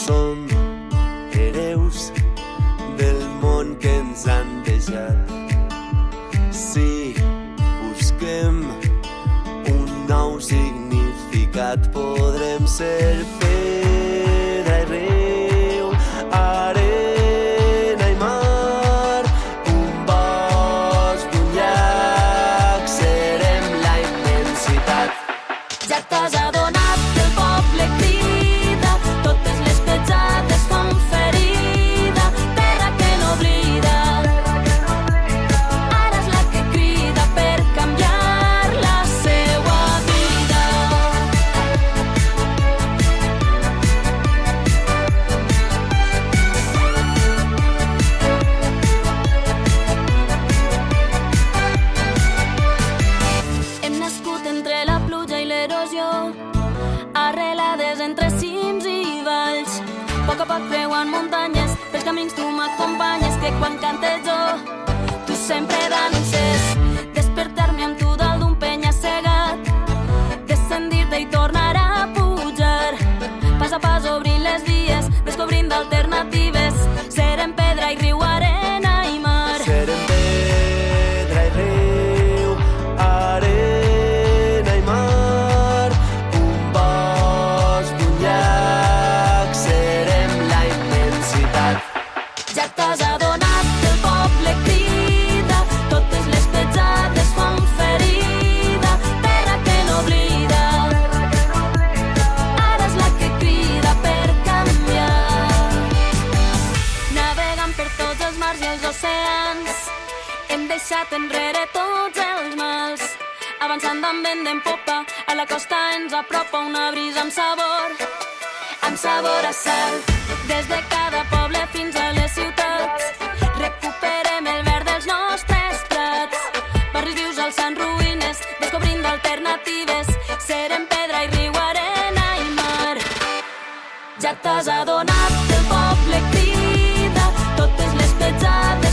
som hereus del món que ens han deixat. Si busquem un nou significat, podrem ser pedra i riu, arena i mar, un bosc d'un llac, serem la immensitat. Ja t'has adonat que el poble crida, totes les petjades fan ferida, terra que no oblida. Ara és la que crida per canviar la seua vida. Hem nascut entre la pluja i l'erosió, arrelades entre cims i valls. A poc creuant muntanyes, pels camins tu m'acompanyes, que quan cante jo, tu sempre danses. Despertar-me amb tu dalt d'un penya-segat, descendir-te i tornar a pujar. Pas a pas obrint les vies, descobrint alternatives, serem pedra i riu, arena i mar. Serem pedra i riu, arena i mar, un bosc d'un llac, serem la immensitat. Ja t'has adonat que el poble crida, totes les petjades fan ferida, terra que no oblida. Ara és la que crida per canviar. Navegant per tots els mars i els oceans, hem deixat enrere tots els mals. Avançant amb vent en popa, a la costa ens apropa una brisa amb sabor a sal. Des de cada poble fins a les ciutats, recuperem el verd dels nostres prats. Barris vius alçant ruïnes, descobrint alternatives, serem pedra i riu, arena i mar. Ja t'has adonat que el poble crida, totes les petjades